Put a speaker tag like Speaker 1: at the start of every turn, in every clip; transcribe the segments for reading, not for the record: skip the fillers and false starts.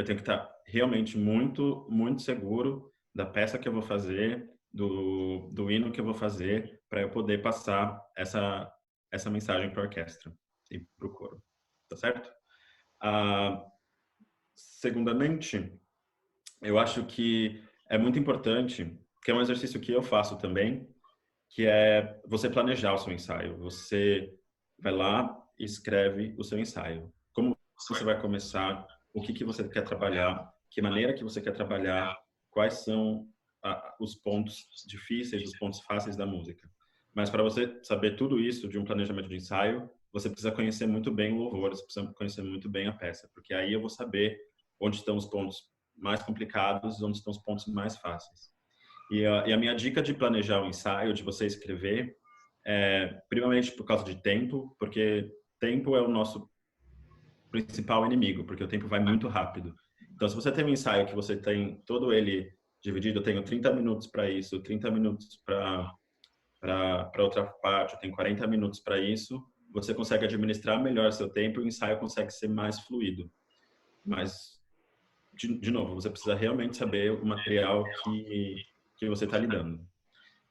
Speaker 1: tenho que estar realmente muito, muito seguro da peça que eu vou fazer, do hino que eu vou fazer, para eu poder passar essa mensagem para a orquestra e para o coro. Tá certo? Ah, segundamente, eu acho que é muito importante, que é um exercício que eu faço também, que é você planejar o seu ensaio. Você vai lá e escreve o seu ensaio. Como você vai começar, o que você quer trabalhar, que maneira que você quer trabalhar, quais são os pontos difíceis, os pontos fáceis da música. Mas para você saber tudo isso de um planejamento de ensaio, você precisa conhecer muito bem o louvor, você precisa conhecer muito bem a peça, porque aí eu vou saber onde estão os pontos mais complicados, onde estão os pontos mais fáceis. E a minha dica de planejar o ensaio, de você escrever, primeiramente por causa de tempo, porque tempo é o nosso principal inimigo, porque o tempo vai muito rápido. Então, se você tem um ensaio que você tem todo ele dividido, eu tenho 30 minutos para isso, 30 minutos para outra parte, eu tenho 40 minutos para isso, você consegue administrar melhor seu tempo e o ensaio consegue ser mais fluido. Mas, de novo, você precisa realmente saber o material que você está lidando.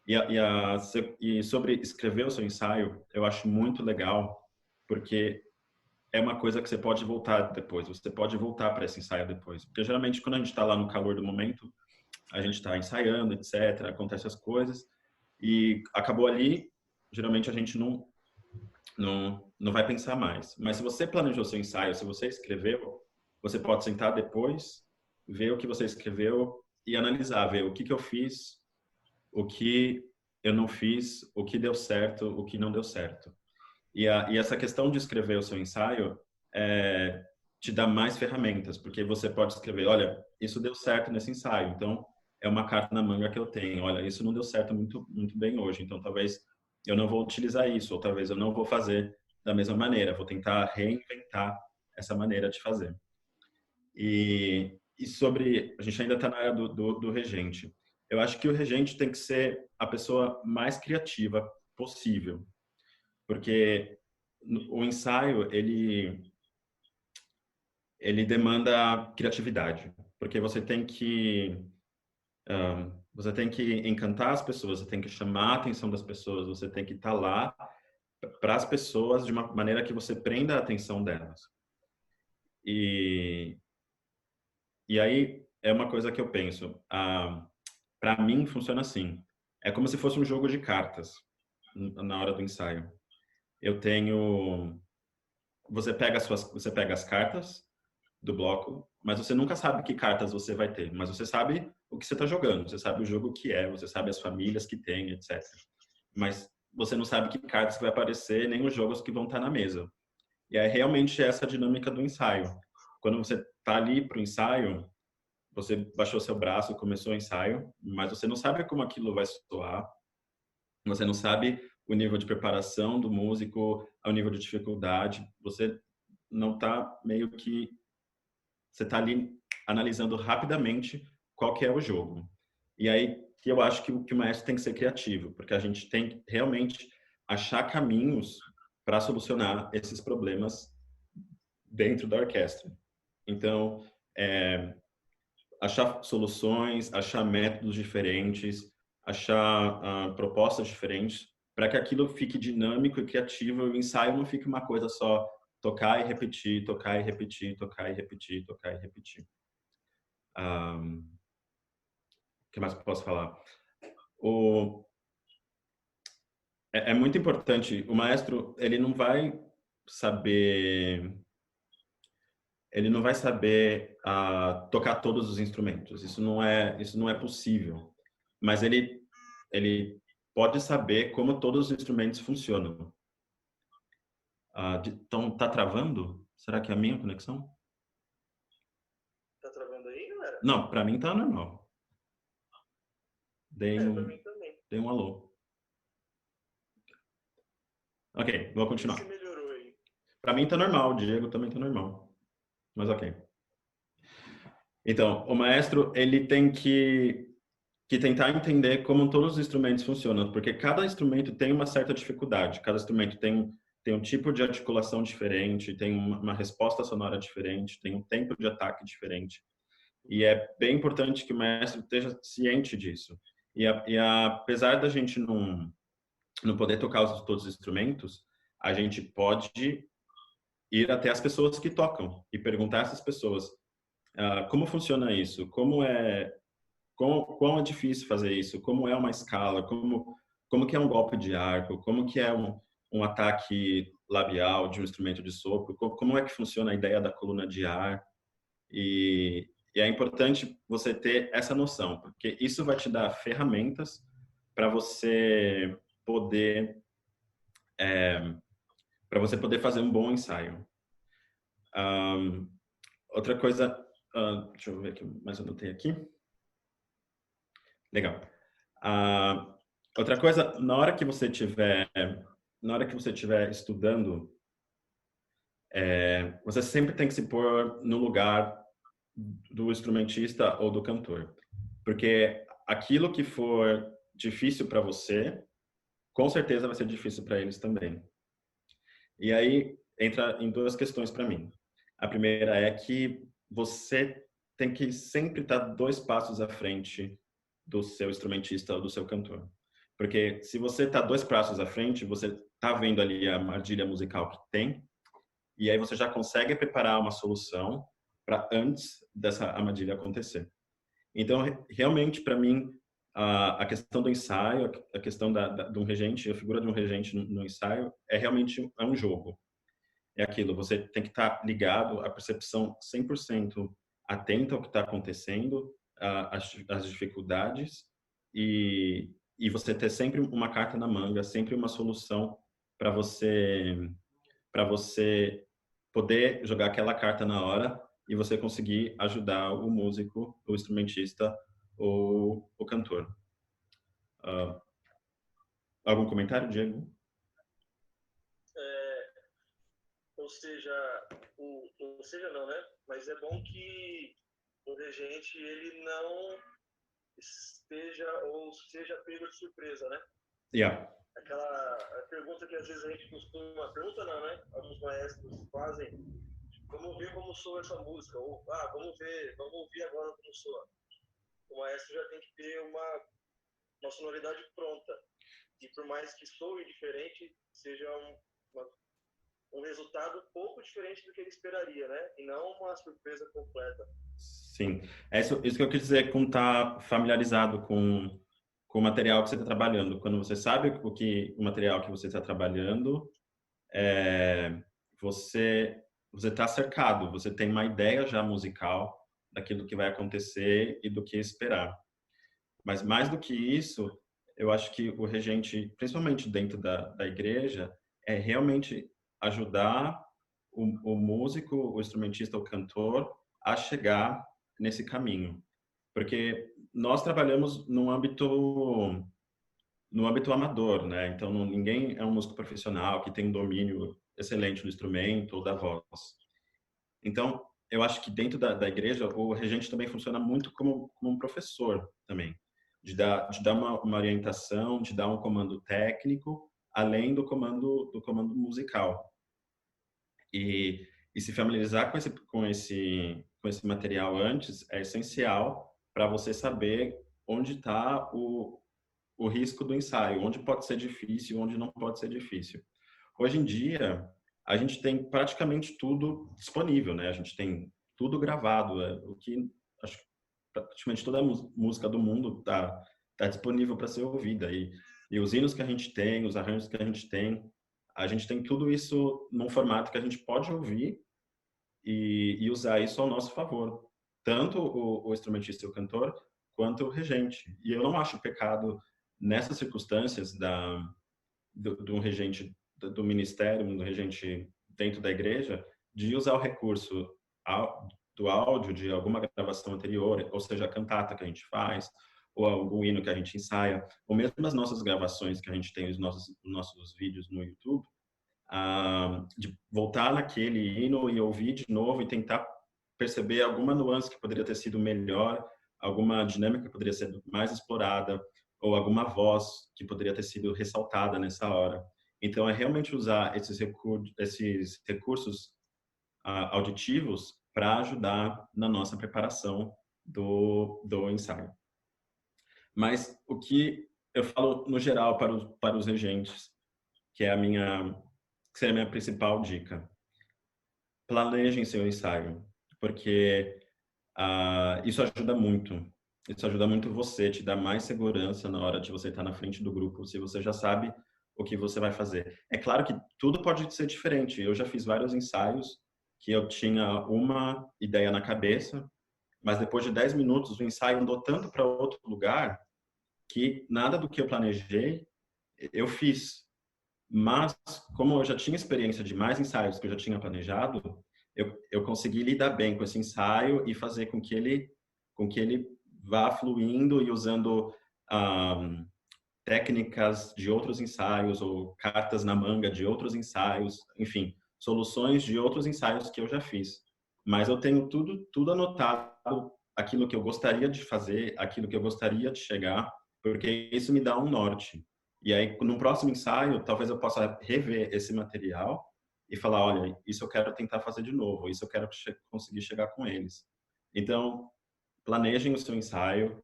Speaker 1: E sobre escrever o seu ensaio, eu acho muito legal, porque é uma coisa que você pode voltar depois, você pode voltar para esse ensaio depois. Porque geralmente quando a gente está lá no calor do momento, a gente está ensaiando, etc., acontecem as coisas, e acabou ali, geralmente a gente não vai pensar mais. Mas se você planejou seu ensaio, se você escreveu, você pode sentar depois, ver o que você escreveu e analisar, ver o que eu fiz, o que eu não fiz, o que deu certo, o que não deu certo. E essa questão de escrever o seu ensaio te dá mais ferramentas, porque você pode escrever, olha, isso deu certo nesse ensaio, então é uma carta na manga que eu tenho. Olha, isso não deu certo muito, muito bem hoje, então talvez eu não vou utilizar isso, ou talvez eu não vou fazer da mesma maneira, vou tentar reinventar essa maneira de fazer. E sobre, a gente ainda está na área do regente. Eu acho que o regente tem que ser a pessoa mais criativa possível, porque o ensaio ele demanda criatividade, porque você tem que encantar as pessoas, você tem que chamar a atenção das pessoas, você tem que estar lá para as pessoas de uma maneira que você prenda a atenção delas. E aí é uma coisa que eu penso, para mim funciona assim, é como se fosse um jogo de cartas na hora do ensaio. Eu tenho você pega as cartas do bloco, mas você nunca sabe que cartas você vai ter, mas você sabe o que você está jogando, você sabe o jogo que é, você sabe as famílias que tem, etc. Mas você não sabe que cartas que vai aparecer, nem os jogos que vão estar na mesa. E é realmente essa a dinâmica do ensaio. Quando você está ali para o ensaio, você baixou seu braço, começou o ensaio, mas você não sabe como aquilo vai soar, você não sabe o nível de preparação do músico, o nível de dificuldade, você não está meio que você está ali analisando rapidamente qual que é o jogo. E aí que eu acho que o maestro tem que ser criativo, porque a gente tem que realmente achar caminhos para solucionar esses problemas dentro da orquestra. Então, achar soluções, achar métodos diferentes, achar propostas diferentes, para que aquilo fique dinâmico e criativo e o ensaio não fique uma coisa só tocar e repetir, tocar e repetir, tocar e repetir, tocar e repetir. O que mais eu posso falar? É muito importante. O maestro, ele não vai saber tocar todos os instrumentos. Isso não é possível. Mas ele pode saber como todos os instrumentos funcionam. Então, tá travando? Será que é a minha conexão?
Speaker 2: Tá travando aí, galera?
Speaker 1: Não, para mim tá normal.
Speaker 2: Pra mim também.
Speaker 1: Dei um alô. Ok, vou
Speaker 2: Vê se
Speaker 1: continuar.
Speaker 2: melhorou aí.
Speaker 1: Para mim tá normal, o Diego também tá normal. Mas ok. Então, o maestro, ele tem que tentar entender como todos os instrumentos funcionam, porque cada instrumento tem uma certa dificuldade, cada instrumento tem tem um tipo de articulação diferente, tem uma resposta sonora diferente, tem um tempo de ataque diferente. E é bem importante que o mestre esteja ciente disso. Apesar da gente não poder tocar todos os instrumentos, a gente pode ir até as pessoas que tocam e perguntar a essas pessoas como funciona isso, quão é difícil fazer isso, como é uma escala, como que é um golpe de arco, como que é um ataque labial de um instrumento de sopro, como é que funciona a ideia da coluna de ar. E é importante você ter essa noção, porque isso vai te dar ferramentas para você poder fazer um bom ensaio. Outra coisa, deixa eu ver aqui, mais eu anotei aqui. Legal. Outra coisa, na hora que você estiver estudando, você sempre tem que se pôr no lugar do instrumentista ou do cantor, porque aquilo que for difícil para você, com certeza vai ser difícil para eles também. E aí entra em duas questões para mim. A primeira é que você tem que sempre estar 2 passos à frente do seu instrumentista ou do seu cantor. Porque se você está 2 passos à frente, você está vendo ali a armadilha musical que tem, e aí você já consegue preparar uma solução para antes dessa armadilha acontecer. Então, realmente, para mim, a questão do ensaio, a questão de um regente, a figura de um regente no ensaio, é realmente um jogo. É aquilo, você tem que estar ligado, a percepção 100% atenta ao que está acontecendo, às dificuldades, e você ter sempre uma carta na manga, sempre uma solução para você poder jogar aquela carta na hora e você conseguir ajudar o músico, o instrumentista ou o cantor. Algum comentário, Diego?
Speaker 2: Ou seja, ou seja não, né? Mas é bom que o regente ele não esteja ou seja pego de surpresa, né?
Speaker 1: Yeah.
Speaker 2: Aquela pergunta que às vezes a gente costuma, pergunta não, né? Alguns maestros fazem, vamos ver como soa essa música, ou vamos ouvir agora como soa. O maestro já tem que ter uma sonoridade pronta. E por mais que soe diferente, seja um resultado pouco diferente do que ele esperaria, né? E não uma surpresa completa.
Speaker 1: Sim, é isso que eu quis dizer com estar familiarizado com o material que você está trabalhando. Quando você sabe o material que você está trabalhando, você está cercado, você tem uma ideia já musical daquilo que vai acontecer e do que esperar. Mas mais do que isso, eu acho que o regente, principalmente dentro da igreja, é realmente ajudar o músico, o instrumentista, o cantor a chegar nesse caminho. Porque nós trabalhamos no âmbito amador, né? Então ninguém é um músico profissional que tem um domínio excelente do instrumento ou da voz. Então, eu acho que dentro da igreja, o regente também funciona muito como um professor também, de dar uma orientação, de dar um comando técnico, além do comando musical. E se familiarizar com esse material antes é essencial para você saber onde está o risco do ensaio, onde pode ser difícil, onde não pode ser difícil. Hoje em dia, a gente tem praticamente tudo disponível, né? A gente tem tudo gravado, o que acho que praticamente toda a música do mundo tá disponível para ser ouvida. E os hinos que a gente tem, os arranjos que a gente tem tudo isso num formato que a gente pode ouvir e usar isso ao nosso favor. Tanto o instrumentista e o cantor, quanto o regente. E eu não acho pecado nessas circunstâncias do regente do ministério, do regente dentro da igreja, de usar o recurso do áudio de alguma gravação anterior, ou seja, a cantata que a gente faz, ou algum hino que a gente ensaia, ou mesmo as nossas gravações que a gente tem, os nossos vídeos no YouTube, de voltar naquele hino e ouvir de novo e tentar perceber alguma nuance que poderia ter sido melhor, alguma dinâmica que poderia ser mais explorada, ou alguma voz que poderia ter sido ressaltada nessa hora. Então, é realmente usar esses recursos auditivos para ajudar na nossa preparação do ensaio. Mas o que eu falo no geral para os regentes, que é que seria a minha principal dica: planejem seu ensaio, porque isso ajuda muito. Isso ajuda muito você, te dá mais segurança na hora de você estar na frente do grupo, se você já sabe o que você vai fazer. É claro que tudo pode ser diferente. Eu já fiz vários ensaios que eu tinha uma ideia na cabeça, mas depois de 10 minutos o ensaio andou tanto para outro lugar que nada do que eu planejei eu fiz. Mas, como eu já tinha experiência de mais ensaios que eu já tinha planejado, eu consegui lidar bem com esse ensaio e fazer com que ele vá fluindo e usando um, técnicas de outros ensaios ou cartas na manga de outros ensaios, enfim, soluções de outros ensaios que eu já fiz. Mas eu tenho tudo anotado, aquilo que eu gostaria de fazer, aquilo que eu gostaria de chegar, porque isso me dá um norte. E aí, no próximo ensaio, talvez eu possa rever esse material e falar, olha, isso eu quero tentar fazer de novo, isso eu quero conseguir chegar com eles. Então, planejem o seu ensaio,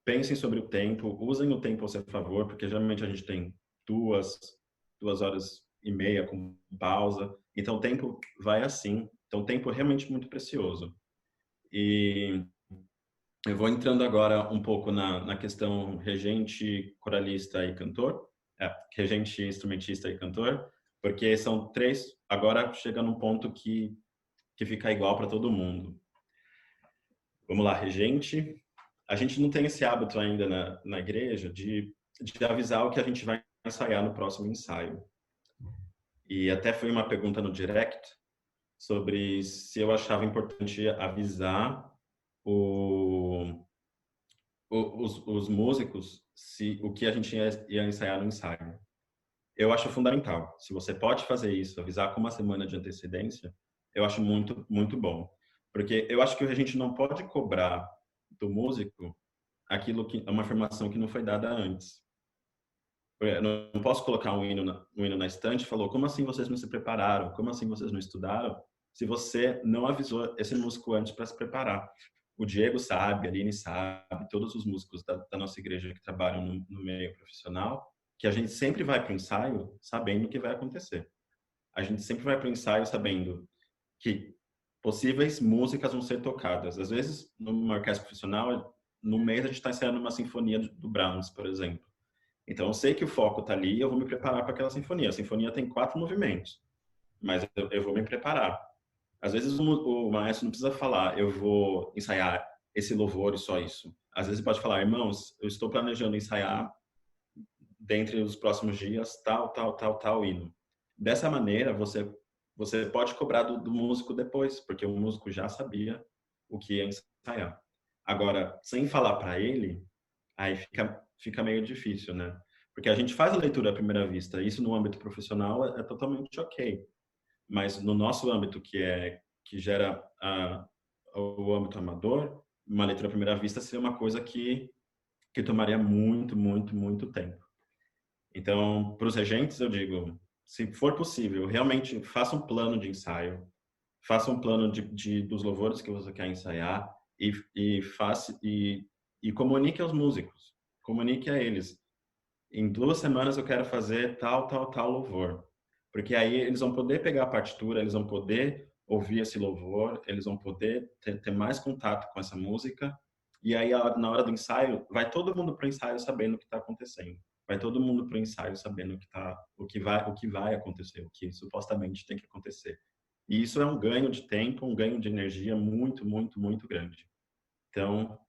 Speaker 1: pensem sobre o tempo, usem o tempo ao seu favor, porque geralmente a gente tem duas, 2 horas e meia com pausa. Então, o tempo vai assim. Então, o tempo é realmente muito precioso. E eu vou entrando agora um pouco na questão regente, coralista e cantor. Regente, instrumentista e cantor, porque são três. Agora chega num ponto que fica igual para todo mundo. Vamos lá, regente. A gente não tem esse hábito ainda na igreja de avisar o que a gente vai ensaiar no próximo ensaio. E até foi uma pergunta no direct sobre se eu achava importante avisar os músicos o que a gente ia ensaiar no ensaio. Eu acho fundamental. Se você pode fazer isso, avisar com uma semana de antecedência, eu acho muito, muito bom. Porque eu acho que a gente não pode cobrar do músico aquilo que é uma afirmação que não foi dada antes. Eu não posso colocar um hino na estante e falou, como assim vocês não se prepararam? Como assim vocês não estudaram? Se você não avisou esse músico antes para se preparar. O Diego sabe, a Aline sabe, todos os músicos da nossa igreja que trabalham no meio profissional, que a gente sempre vai para o ensaio sabendo o que vai acontecer. A gente sempre vai para o ensaio sabendo que possíveis músicas vão ser tocadas. Às vezes, numa orquestra profissional, no mês a gente está ensaiando uma sinfonia do Brahms, por exemplo. Então, eu sei que o foco está ali e eu vou me preparar para aquela sinfonia. A sinfonia tem 4 movimentos, mas eu vou me preparar. Às vezes, o maestro não precisa falar, eu vou ensaiar esse louvor e só isso. Às vezes, pode falar, irmãos, eu estou planejando ensaiar, dentre os próximos dias, tal hino. Dessa maneira, você pode cobrar do músico depois, porque o músico já sabia o que ia ensaiar. Agora, sem falar para ele, aí fica meio difícil, né? Porque a gente faz a leitura à primeira vista, isso no âmbito profissional é totalmente ok. Mas no nosso âmbito, que gera o âmbito amador, uma leitura à primeira vista seria uma coisa que tomaria muito, muito, muito tempo. Então, para os regentes, eu digo, se for possível, realmente faça um plano de ensaio, faça um plano dos louvores que você quer ensaiar e comunique aos músicos, comunique a eles. Em 2 semanas eu quero fazer tal louvor, porque aí eles vão poder pegar a partitura, eles vão poder ouvir esse louvor, eles vão poder ter mais contato com essa música. E aí na hora do ensaio, vai todo mundo para o ensaio sabendo o que está acontecendo. Vai todo mundo para o ensaio sabendo o que vai acontecer, o que supostamente tem que acontecer. E isso é um ganho de tempo, um ganho de energia muito, muito, muito grande. Então,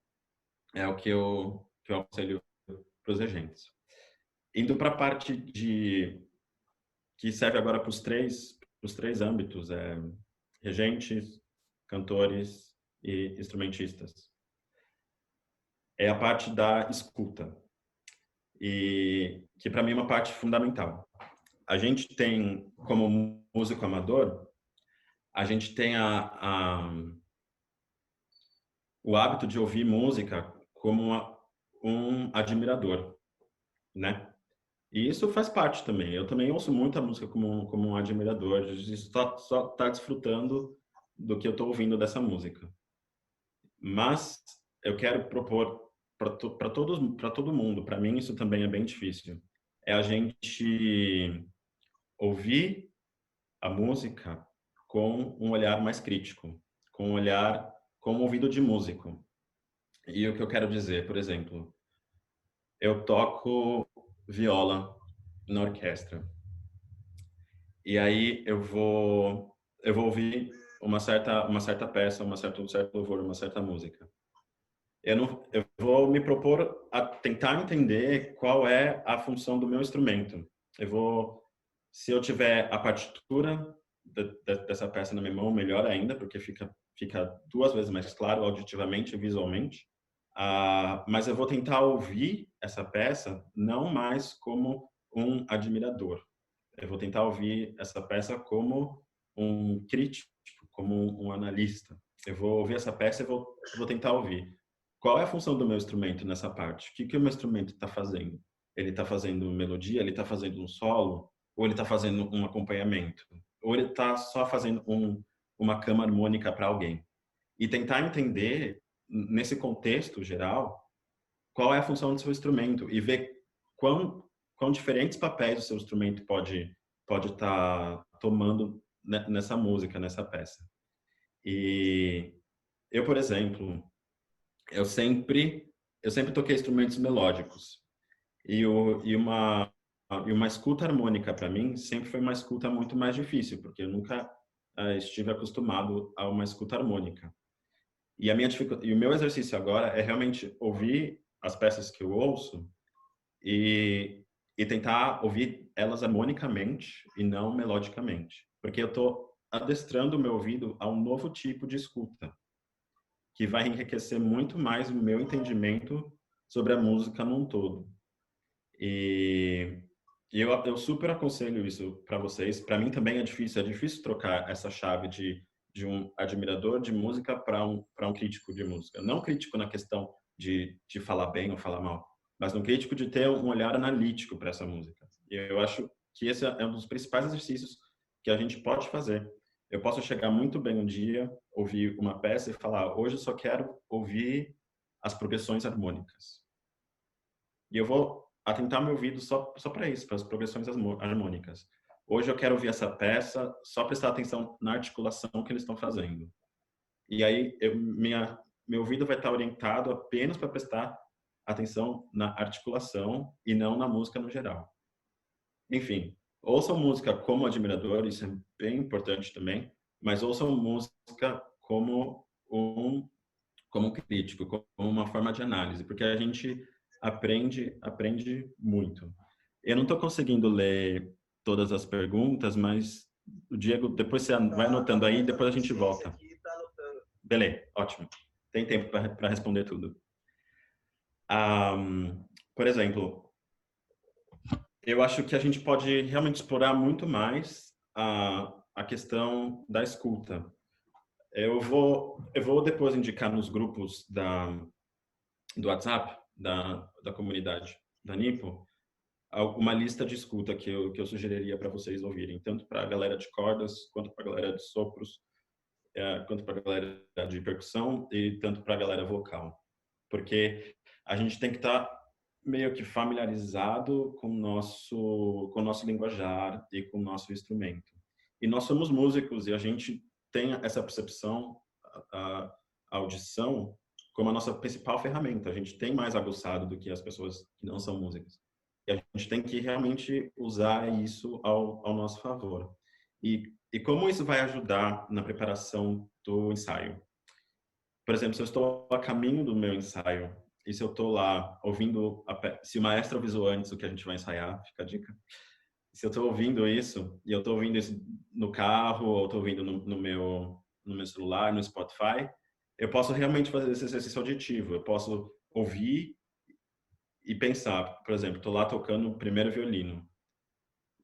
Speaker 1: é o que eu aconselho para os regentes. Indo para a parte que serve agora para os três âmbitos, regentes, cantores e instrumentistas. É a parte da escuta, e que para mim é uma parte fundamental. A gente tem, como músico amador, a gente tem o hábito de ouvir música como um admirador, né? E isso faz parte também. Eu também ouço muita música como um admirador. Isso só tá desfrutando do que eu estou ouvindo dessa música. Mas eu quero propor para todo mundo. Para mim isso também é bem difícil. É a gente ouvir a música com um olhar mais crítico, com um olhar, com um ouvido de músico. E o que eu quero dizer, por exemplo, eu toco viola na orquestra. E aí eu vou ouvir uma certa peça, um certo louvor, uma certa música. Eu vou me propor a tentar entender qual é a função do meu instrumento. Se eu tiver a partitura dessa peça na minha mão, melhor ainda, porque fica duas vezes mais claro auditivamente e visualmente. Mas eu vou tentar ouvir essa peça não mais como um admirador. Eu vou tentar ouvir essa peça como um crítico, como um analista. Eu vou ouvir essa peça e vou tentar ouvir. Qual é a função do meu instrumento nessa parte? O que o meu instrumento está fazendo? Ele está fazendo melodia? Ele está fazendo um solo? Ou ele está fazendo um acompanhamento? Ou ele está só fazendo uma cama harmônica para alguém? E tentar entender, nesse contexto geral, qual é a função do seu instrumento e ver quão diferentes papéis o seu instrumento pode estar tomando nessa música, nessa peça. E eu, por exemplo, eu sempre eu sempre toquei instrumentos melódicos e uma escuta harmônica para mim sempre foi uma escuta muito mais difícil, porque eu nunca estive acostumado a uma escuta harmônica. E o meu exercício agora é realmente ouvir as peças que eu ouço e, e tentar ouvir elas harmonicamente e não melodicamente. Porque eu estou adestrando o meu ouvido a um novo tipo de escuta, que vai enriquecer muito mais o meu entendimento sobre a música num todo. E eu super aconselho isso para vocês. Para mim também é difícil trocar essa chave de um admirador de música para um crítico de música. Não crítico na questão de falar bem ou falar mal, mas no crítico de ter um olhar analítico para essa música. E eu acho que esse é um dos principais exercícios que a gente pode fazer. Eu posso chegar muito bem um dia, ouvir uma peça e falar: hoje eu só quero ouvir as progressões harmônicas. E eu vou atentar meu ouvido só para isso, para as progressões harmônicas. Hoje eu quero ouvir essa peça, só prestar atenção na articulação que eles estão fazendo. E aí meu ouvido vai estar orientado apenas para prestar atenção na articulação e não na música no geral. Enfim, ouçam música como admirador, isso é bem importante também, mas ouçam música como um crítico, como uma forma de análise, porque a gente aprende muito. Eu não estou conseguindo ler todas as perguntas, mas o Diego, depois você vai anotando aí, depois a gente volta.
Speaker 2: Aqui, tá anotando.
Speaker 1: Beleza, ótimo. Tem tempo para responder tudo. Por exemplo, eu acho que a gente pode realmente explorar muito mais a questão da escuta. Eu vou depois indicar nos grupos do WhatsApp, da comunidade da Nipo, uma lista de escuta que eu sugeriria para vocês ouvirem, tanto para a galera de cordas, quanto para a galera de sopros, quanto para a galera de percussão e tanto para a galera vocal. Porque a gente tem que estar meio que familiarizado com o nosso linguajar e com o nosso instrumento. E nós somos músicos e a gente tem essa percepção, a audição, como a nossa principal ferramenta. A gente tem mais aguçado do que as pessoas que não são músicas. E a gente tem que realmente usar isso ao nosso favor. E como isso vai ajudar na preparação do ensaio? Por exemplo, se eu estou a caminho do meu ensaio e se eu estou lá ouvindo, se o maestro avisou antes o que a gente vai ensaiar, fica a dica. Se eu estou ouvindo isso, e eu estou ouvindo isso no carro, ou estou ouvindo no meu celular, no Spotify, eu posso realmente fazer esse exercício auditivo. Eu posso ouvir e pensar, por exemplo, estou lá tocando o primeiro violino.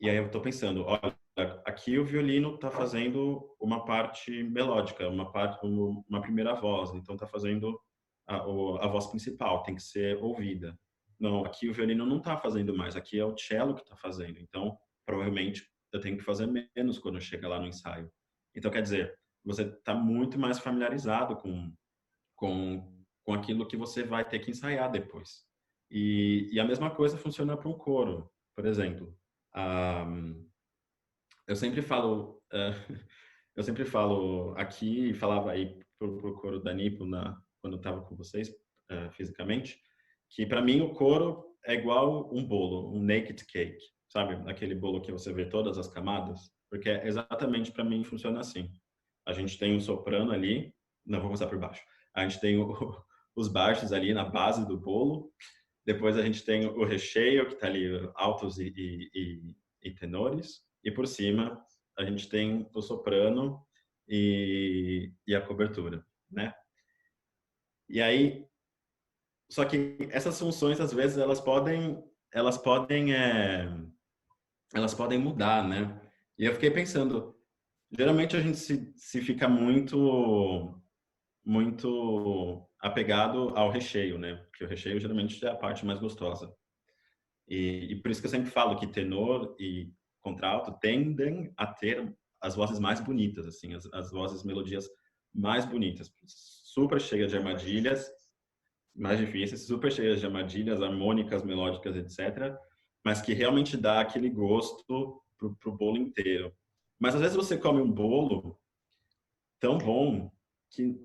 Speaker 1: E aí eu estou pensando, olha, aqui o violino está fazendo uma parte melódica, uma primeira voz, então está fazendo a voz principal, tem que ser ouvida. não, aqui o violino não está fazendo mais, aqui é o cello que está fazendo. Então, provavelmente, eu tenho que fazer menos quando chega lá no ensaio. Então, quer dizer, você está muito mais familiarizado com aquilo que você vai ter que ensaiar depois. E a mesma coisa funciona para um coro. Por exemplo, ah, eu sempre falo, eu sempre falo aqui, falava aí pro coro da Nipo quando eu estava com vocês fisicamente, que para mim o coro é igual um bolo, um naked cake, sabe? Aquele bolo que você vê todas as camadas, porque exatamente para mim funciona assim. A gente tem um soprano ali, não, vou começar por baixo. A gente tem os baixos ali na base do bolo, depois a gente tem o recheio, que está ali altos e tenores, e por cima a gente tem o soprano e a cobertura, né? E aí, só que essas funções às vezes elas podem elas podem mudar, né? E eu fiquei pensando, geralmente a gente se fica muito apegado ao recheio, né? Porque o recheio geralmente é a parte mais gostosa. E por isso que eu sempre falo que tenor e contralto tendem a ter as vozes mais bonitas, assim, as vozes, melodias mais bonitas, super cheias de armadilhas, mais difíceis, super cheias de armadilhas, harmônicas, melódicas, etc., mas que realmente dá aquele gosto pro bolo inteiro. Mas às vezes você come um bolo tão bom que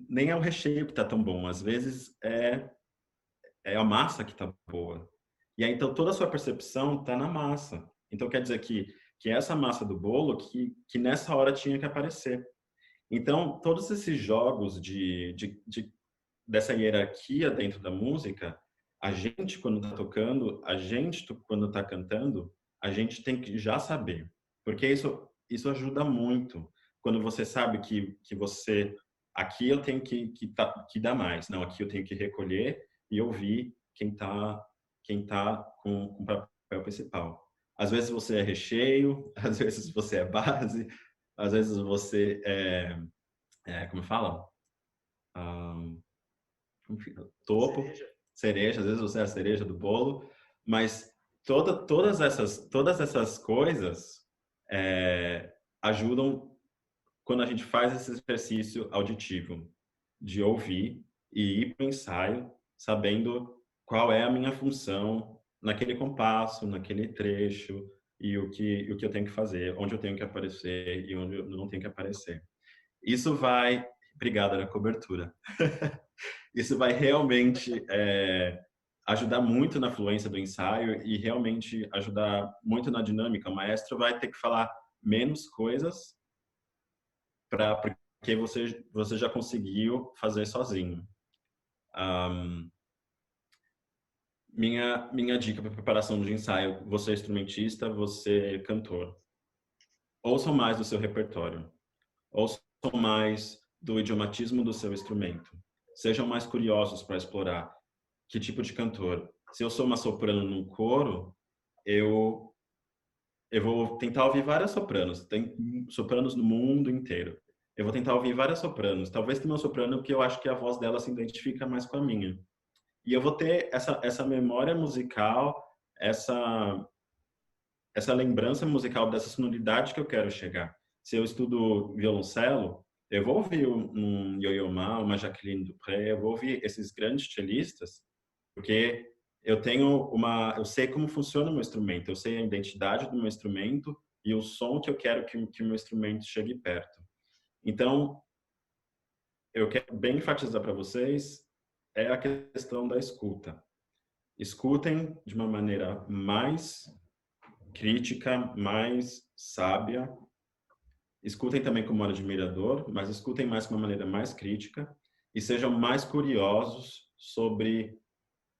Speaker 1: nem é o recheio que tá tão bom, às vezes é a massa que tá boa. E aí, então, toda a sua percepção está na massa. Então, quer dizer que é essa massa do bolo que nessa hora tinha que aparecer. Então, todos esses jogos dessa hierarquia dentro da música, a gente, quando está tocando, a gente, quando está cantando, a gente tem que já saber. Porque isso ajuda muito. Quando você sabe que você... Aqui eu tenho que dar mais. Não, aqui eu tenho que recolher e ouvir quem tá com o papel principal. Às vezes você é recheio, às vezes você é base, às vezes você como fala? Ah, topo,
Speaker 2: Cereja.
Speaker 1: cereja, às vezes você é a cereja do bolo, mas todas essas coisas ajudam quando a gente faz esse exercício auditivo de ouvir e ir para o ensaio sabendo qual é a minha função naquele compasso, naquele trecho e o que eu tenho que fazer, onde eu tenho que aparecer e onde eu não tenho que aparecer. Isso vai... Obrigada na cobertura. Isso vai realmente ajudar muito na fluência do ensaio e realmente ajudar muito na dinâmica. O maestro vai ter que falar menos coisas porque você já conseguiu fazer sozinho. Um, minha dica para preparação de ensaio: você é instrumentista, você é cantor. Ouçam mais do seu repertório. Ouçam mais do idiomatismo do seu instrumento. Sejam mais curiosos para explorar que tipo de cantor. Se eu sou uma soprano num coro, eu vou tentar ouvir várias sopranos. Tem sopranos no mundo inteiro. Eu vou tentar ouvir várias sopranos. Talvez tenha uma soprano que eu acho que a voz dela se identifica mais com a minha. E eu vou ter essa memória musical, essa lembrança musical dessa sonoridade que eu quero chegar. Se eu estudo violoncelo, eu vou ouvir um Yo-Yo Ma, uma Jacqueline Dupré, eu vou ouvir esses grandes cellistas, porque eu sei como funciona o meu instrumento, eu sei a identidade do meu instrumento e o som que eu quero que o meu instrumento chegue perto. Então, eu quero bem enfatizar para vocês a questão da escuta. Escutem de uma maneira mais crítica, mais sábia. Escutem também como admirador, mas escutem mais de uma maneira mais crítica e sejam mais curiosos sobre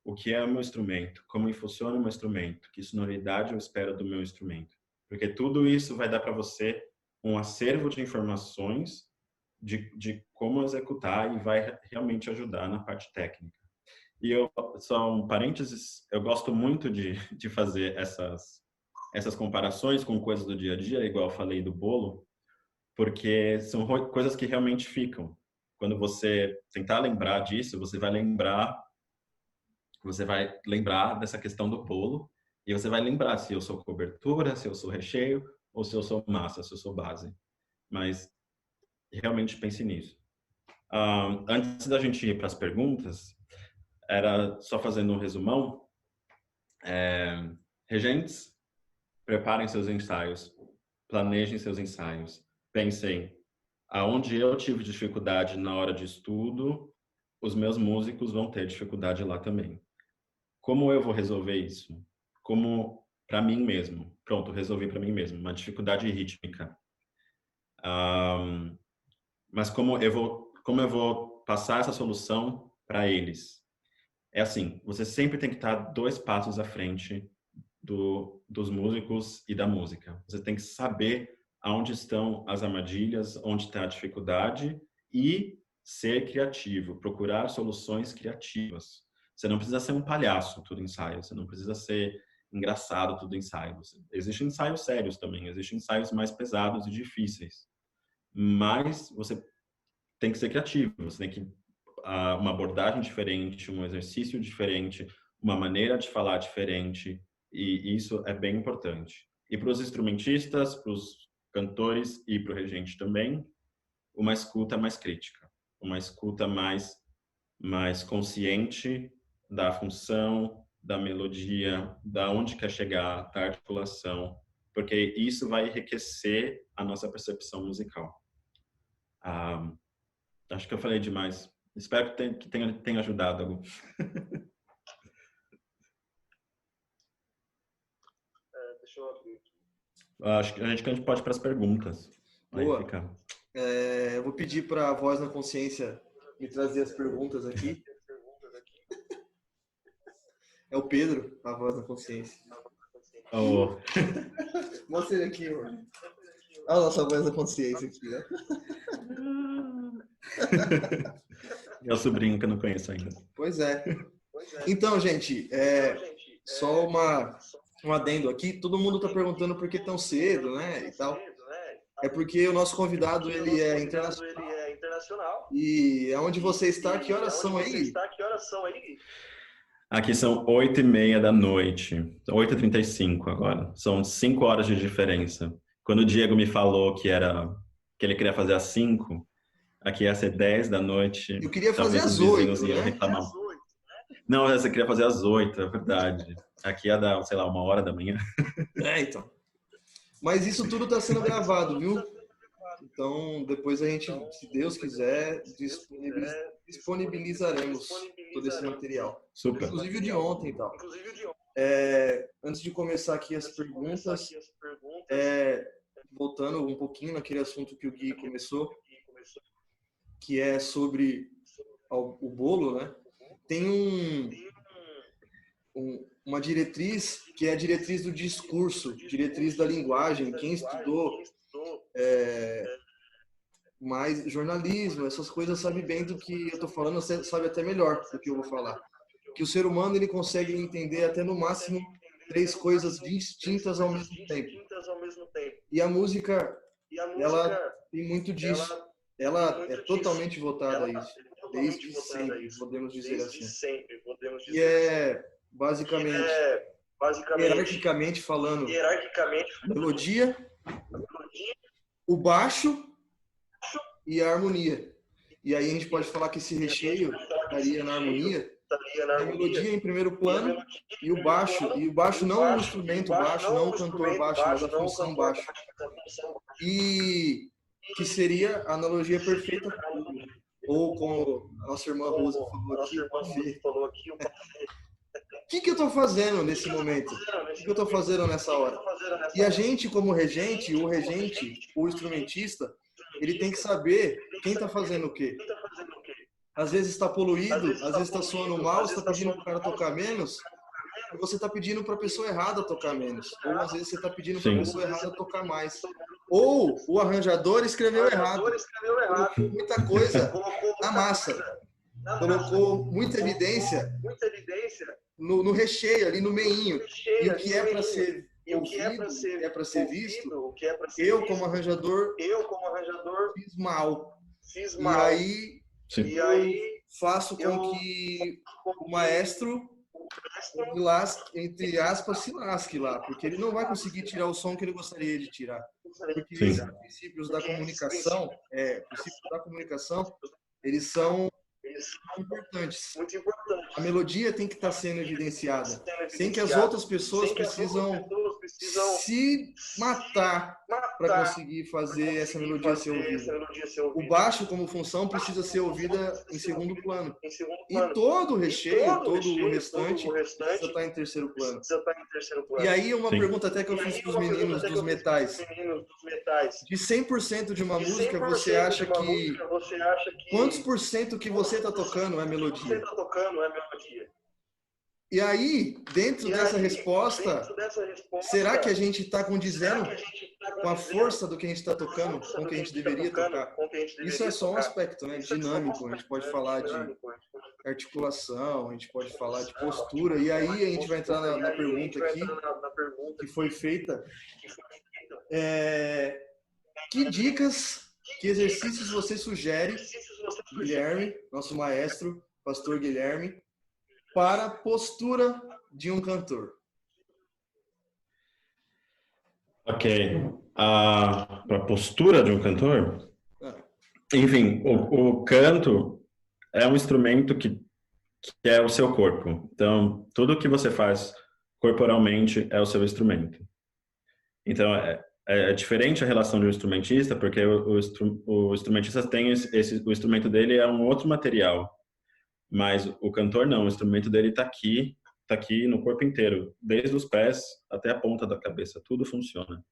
Speaker 1: o que é o meu instrumento, como funciona o meu instrumento, que sonoridade eu espero do meu instrumento. Porque tudo isso vai dar para você um acervo de informações de como executar e vai realmente ajudar na parte técnica. E só um parênteses, eu gosto muito de fazer essas comparações com coisas do dia a dia, igual eu falei do bolo, porque são coisas que realmente ficam. Quando você tentar lembrar disso, você vai lembrar Você vai lembrar dessa questão do bolo e você vai lembrar se eu sou cobertura, se eu sou recheio ou se eu sou massa, se eu sou base. Mas realmente pense nisso. Antes da gente ir para as perguntas, era só fazendo um resumão. Regentes, preparem seus ensaios, planejem seus ensaios. Pensem, aonde eu tive dificuldade na hora de estudo, os meus músicos vão ter dificuldade lá também. Como eu vou resolver isso? Como para mim mesmo? Pronto, resolvi para mim mesmo. Uma dificuldade rítmica. Mas como eu vou passar essa solução para eles? É assim, você sempre tem que estar 2 passos à frente dos músicos e da música. Você tem que saber aonde estão as armadilhas, onde está a dificuldade e ser criativo, procurar soluções criativas. Você não precisa ser um palhaço todo ensaio, você não precisa ser engraçado todo ensaio. Existem ensaios sérios também, existem ensaios mais pesados e difíceis. Mas você tem que ser criativo, você tem que uma abordagem diferente, um exercício diferente, uma maneira de falar diferente, e isso é bem importante. E para os instrumentistas, para os cantores e para o regente também, uma escuta mais crítica, uma escuta mais consciente da função, da melodia, da onde quer chegar, da articulação, porque isso vai enriquecer a nossa percepção musical. Acho que eu falei demais. Espero que tenha ajudado algum.
Speaker 2: Deixa eu abrir aqui.
Speaker 1: Acho que a gente pode ir para as perguntas.
Speaker 3: Boa. Eu vou pedir para a Voz na Consciência me trazer as perguntas aqui. É o Pedro, a Voz da Consciência.
Speaker 1: Oh.
Speaker 3: Mostra ele aqui, mano. Olha a nossa Voz da Consciência aqui, né?
Speaker 1: Meu sobrinho que eu não conheço ainda.
Speaker 3: Pois é. Então, gente, só um adendo aqui. Todo mundo está perguntando por que tão cedo, né? E tal. É porque o nosso convidado, ele é internacional. E aonde você está, que horas são aí?
Speaker 1: Aqui são 8h30 da noite. 8h35 agora. São 5 horas de diferença. Quando o Diego me falou que ele queria fazer às 5, aqui ia ser 10 da noite.
Speaker 3: Eu queria fazer às 8, né?
Speaker 1: Reclamar. Não, você queria fazer às 8, é verdade. Aqui ia dar, sei lá, 1h da manhã.
Speaker 3: Então. Mas isso tudo está sendo gravado, viu? Então, depois a gente, se Deus quiser, disponibilizaremos todo esse material.
Speaker 1: Super.
Speaker 3: Inclusive o de ontem e tal. Antes de começar aqui as perguntas, voltando um pouquinho naquele assunto que o Gui começou, que é sobre o bolo, né? Tem uma diretriz que é a diretriz do discurso, diretriz da linguagem. Quem estudou mais jornalismo, essas coisas, sabe bem do que eu estou falando, sabe até melhor do que eu vou falar. Que o ser humano ele consegue entender até no máximo 3 coisas distintas ao mesmo tempo. E a música, ela tem muito disso. Ela é totalmente voltada a isso. Desde sempre, podemos dizer assim. E basicamente, hierarquicamente falando, melodia, o baixo e a harmonia. E aí a gente pode falar que esse recheio estaria na harmonia, a melodia em primeiro plano e o baixo não o instrumento baixo, não o cantor baixo, mas a função baixo. E que seria a analogia perfeita, ou como a nossa irmã Rosa falou aqui, o que eu estou fazendo nesse momento? O que eu estou fazendo nessa hora? E a gente, como regente, o instrumentista, ele tem que saber quem está fazendo o quê. Às vezes está poluído, às vezes está soando mal, você está pedindo para o cara tocar menos, e você está pedindo para a pessoa errada tocar menos. Ou às vezes você está pedindo para a pessoa errada tocar mais. Ou o arranjador escreveu errado. Colocou muita coisa na massa. Colocou muita evidência no recheio, ali no meinho. E o que é para ser ouvido, o que é para ser visto, eu como arranjador fiz mal. E aí faço com que o maestro entre aspas, se lasque lá, porque ele não vai conseguir tirar o som que ele gostaria de tirar. Porque
Speaker 1: Sim.
Speaker 3: esses princípios da comunicação, eles são importantes. A melodia tem que estar sendo evidenciada, sem que as outras pessoas precisam se matar para conseguir fazer essa melodia ser ouvida. O baixo como função precisa ser ouvida em segundo plano. E todo o recheio, todo o restante precisa estar em terceiro plano. E aí uma pergunta até que eu fiz para os meninos dos metais. De 100% de uma música, você acha que quantos por cento que você está tocando é melodia? E aí, dentro dessa resposta, será que a gente está condizendo com a força do que a gente está tocando, com o que a gente deveria tocar? Isso é só um aspecto, né, dinâmico. A gente pode falar de articulação, a gente pode falar de postura. E aí a gente vai entrar na pergunta aqui, que foi feita. Que dicas, que exercícios você sugere, Guilherme, nosso maestro, pastor Guilherme, para a postura de um cantor?
Speaker 1: Ok. Para a postura de um cantor? Enfim, o canto é um instrumento que é o seu corpo. Então, tudo que você faz corporalmente é o seu instrumento. Então, é diferente a relação de um instrumentista, porque o instrumentista tem o instrumento dele é um outro material, mas o cantor não, o instrumento dele está aqui no corpo inteiro, desde os pés até a ponta da cabeça, tudo funciona.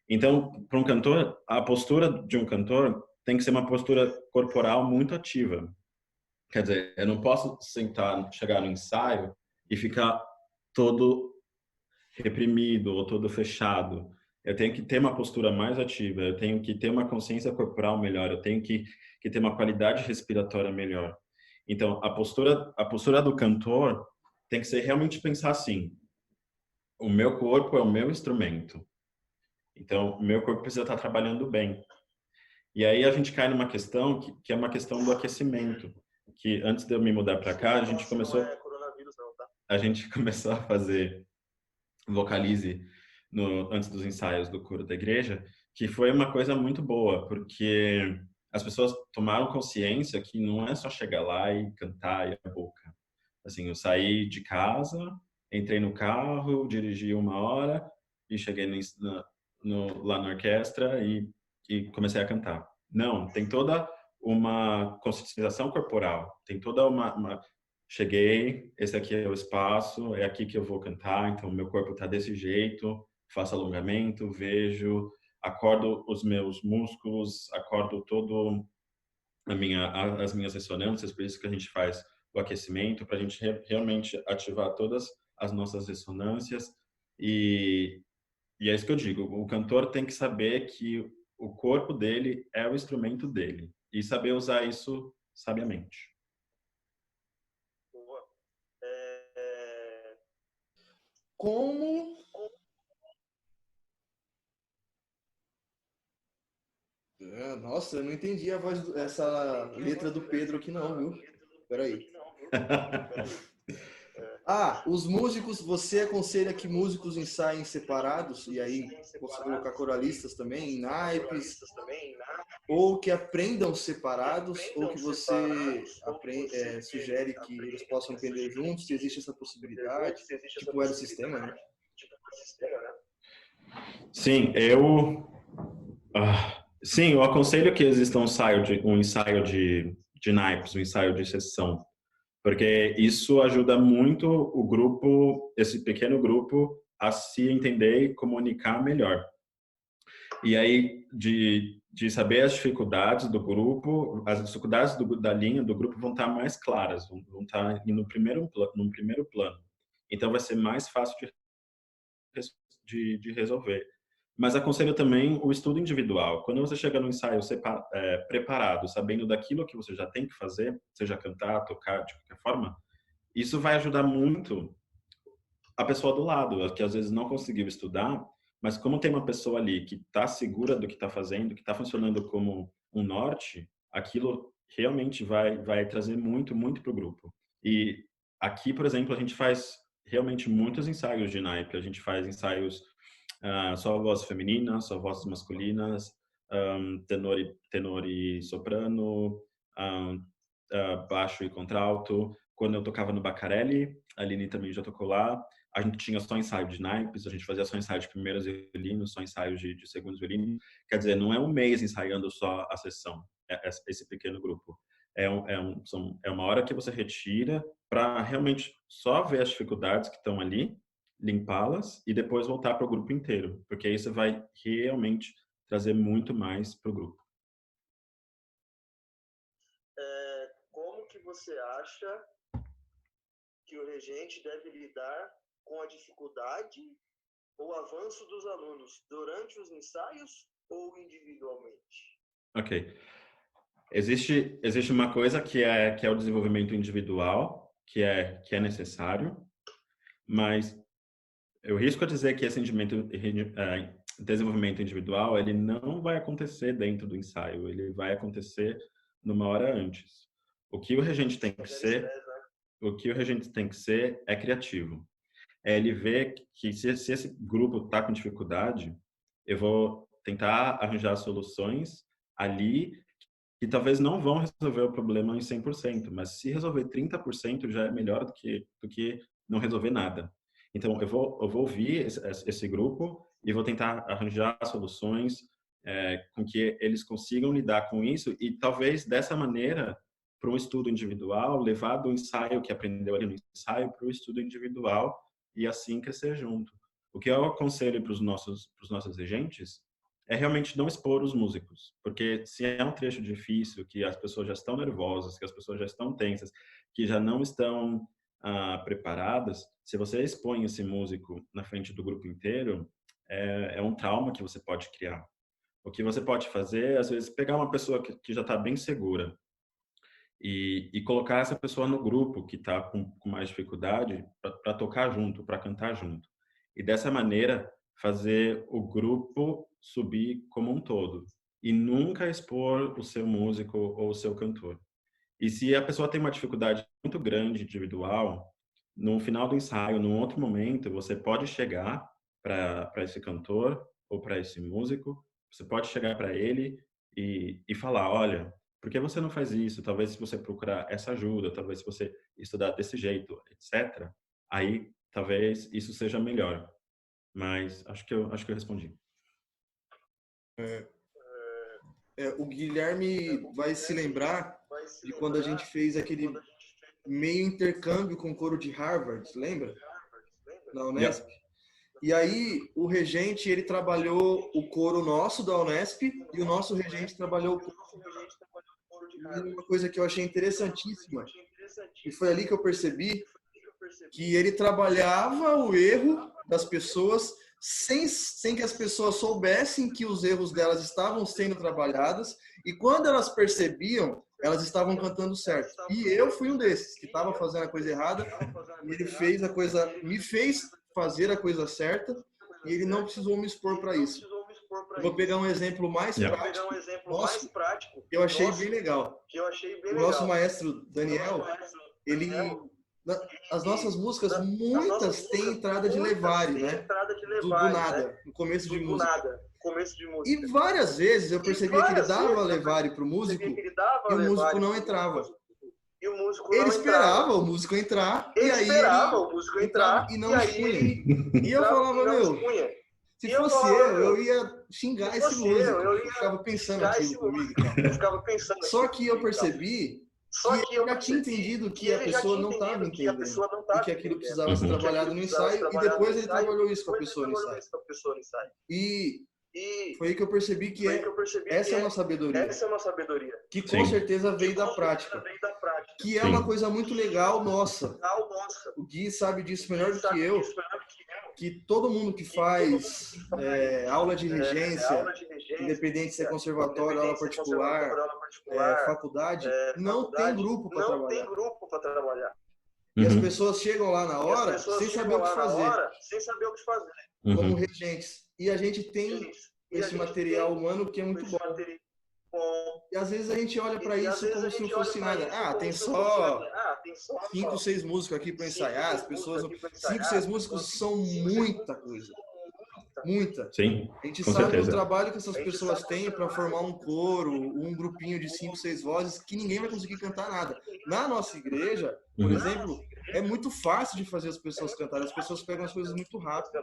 Speaker 1: Então, para um cantor, a postura de um cantor tem que ser uma postura corporal muito ativa. Quer dizer, eu não posso chegar no ensaio e ficar todo reprimido ou todo fechado. Eu tenho que ter uma postura mais ativa, eu tenho que ter uma consciência corporal melhor, eu tenho que ter uma qualidade respiratória melhor. Então, a postura do cantor tem que ser realmente pensar assim: o meu corpo é o meu instrumento. Então, o meu corpo precisa estar trabalhando bem. E aí a gente cai numa questão que é uma questão do aquecimento, que antes de eu me mudar para cá, a gente começou a fazer vocalize antes dos ensaios do coro da igreja, que foi uma coisa muito boa, porque as pessoas tomaram consciência que não é só chegar lá e cantar e a boca. Assim, eu saí de casa, entrei no carro, dirigi 1 hora e cheguei lá na orquestra e comecei a cantar. Não, tem toda uma conscientização corporal, tem toda cheguei, esse aqui é o espaço, é aqui que eu vou cantar, então meu corpo está desse jeito, faço alongamento, vejo, acordo os meus músculos, acordo todo as minhas ressonâncias, por isso que a gente faz o aquecimento, para a gente realmente ativar todas as nossas ressonâncias e é isso que eu digo, o cantor tem que saber que o corpo dele é o instrumento dele e saber usar isso sabiamente.
Speaker 3: Como... Nossa, eu não entendi essa letra do Pedro aqui não, viu? Peraí. Os músicos, você aconselha que músicos ensaiem separados, e aí posso colocar coralistas também, em naipes, ou que aprendam separados, ou que você sugere que eles possam aprender juntos, se existe essa possibilidade, tipo era o sistema, né?
Speaker 1: Sim, sim, eu aconselho que exista um ensaio de naipes, um ensaio de sessão, porque isso ajuda muito o grupo, esse pequeno grupo, a se entender e comunicar melhor. E aí, de saber as dificuldades do grupo, as dificuldades da linha do grupo vão estar mais claras, vão estar no primeiro plano. Então, vai ser mais fácil de resolver. Mas aconselho também o estudo individual. Quando você chega no ensaio preparado, sabendo daquilo que você já tem que fazer, seja cantar, tocar, de qualquer forma, isso vai ajudar muito a pessoa do lado, que às vezes não conseguiu estudar, mas como tem uma pessoa ali que está segura do que está fazendo, que está funcionando como um norte, aquilo realmente vai trazer muito, muito para o grupo. E aqui, por exemplo, a gente faz realmente muitos ensaios de naipe. A gente faz ensaios só voz feminina, só vozes masculinas, tenor e soprano, baixo e contralto. Quando eu tocava no Bacarelli, a Aline também já tocou lá, a gente tinha só ensaio de naipes, a gente fazia só ensaio de primeiros violinos, só ensaio de segundos violinos. Quer dizer, não é um mês ensaiando só a sessão, esse pequeno grupo. É uma hora que você retira para realmente só ver as dificuldades que estão ali, limpá-las e depois voltar para o grupo inteiro, porque aí você vai realmente trazer muito mais para o grupo.
Speaker 2: Como que você acha que o regente deve lidar com a dificuldade ou avanço dos alunos durante os ensaios ou individualmente?
Speaker 1: Ok. Existe uma coisa que é o desenvolvimento individual, que é necessário, mas eu risco a dizer que esse desenvolvimento individual, ele não vai acontecer dentro do ensaio, ele vai acontecer numa hora antes. O que o regente tem que ser é criativo. É ele ver que se esse grupo está com dificuldade, eu vou tentar arranjar soluções ali que talvez não vão resolver o problema em 100%, mas se resolver 30% já é melhor do que não resolver nada. Então, eu vou ouvir esse grupo e vou tentar arranjar soluções com que eles consigam lidar com isso e talvez dessa maneira, para um estudo individual, levar do ensaio que aprendeu ali no ensaio para o estudo individual e assim crescer junto. O que eu aconselho para os nossos regentes é realmente não expor os músicos, porque se é um trecho difícil, que as pessoas já estão nervosas, que as pessoas já estão tensas, que já não estão preparadas, se você expõe esse músico na frente do grupo inteiro, é um trauma que você pode criar. O que você pode fazer, às vezes, pegar uma pessoa que já está bem segura e colocar essa pessoa no grupo que está com mais dificuldade para tocar junto, para cantar junto. E dessa maneira, fazer o grupo subir como um todo. E nunca expor o seu músico ou o seu cantor. E se a pessoa tem uma dificuldade muito grande individual, no final do ensaio, num outro momento, você pode chegar para esse cantor ou para esse músico, você pode chegar para ele e falar, olha, por que você não faz isso? Talvez se você procurar essa ajuda, talvez se você estudar desse jeito, etc. Aí, talvez isso seja melhor. Mas acho que eu respondi.
Speaker 3: O Guilherme vai se lembrar de quando a gente fez aquele meio intercâmbio com o coro de Harvard, lembra? Na Unesp. Yeah. E aí o regente, ele trabalhou o coro nosso da Unesp e o nosso regente trabalhou o coro de Harvard. E uma coisa que eu achei interessantíssima, e foi ali que eu percebi que ele trabalhava o erro das pessoas sem que as pessoas soubessem que os erros delas estavam sendo trabalhados, e quando elas percebiam, elas estavam cantando certo. E eu fui um desses que estava fazendo a coisa errada, e ele fez a coisa, me fez fazer a coisa certa, e ele não precisou me expor para isso. Eu vou pegar um exemplo mais prático, que eu achei bem legal. O nosso maestro Daniel, ele... As nossas músicas, muitas têm entrada de Levari, né? Do nada, no começo de música. E várias vezes eu percebia que ele dava Levari pro músico e o músico não entrava. Ele esperava o músico entrar e aí ele entrava e não expunha. E eu falava, meu, se fosse eu ia xingar esse músico. Eu ficava pensando aquilo comigo. Só que eu percebi que ele já tinha entendido que a pessoa não estava entendendo e que aquilo precisava ser trabalhado no ensaio, e depois ele trabalhou isso com a pessoa no ensaio. E foi aí que eu percebi que essa é uma sabedoria, que com certeza veio da prática, que é uma coisa muito legal nossa. O Gui sabe disso melhor do que eu, que todo mundo que faz aula de regência, independente se é conservatório, aula particular, faculdade, não tem grupo para trabalhar. E as pessoas chegam lá na hora sem saber o que fazer, como regentes. E a gente tem esse material humano que é muito bom. E às vezes a gente olha para isso como se não fosse nada. Tem só
Speaker 2: tem só
Speaker 3: 5, 6 músicos aqui para ensaiar, as pessoas... 5, 6 músicos são muita coisa. Muita.
Speaker 1: Sim,
Speaker 3: A gente
Speaker 1: com
Speaker 3: sabe o
Speaker 1: certeza.
Speaker 3: trabalho que essas pessoas têm para formar um coro, um grupinho de 5, 6 vozes, que ninguém vai conseguir cantar nada. Na nossa igreja, por exemplo, é muito fácil de fazer as pessoas cantarem. As pessoas pegam as coisas muito rápido.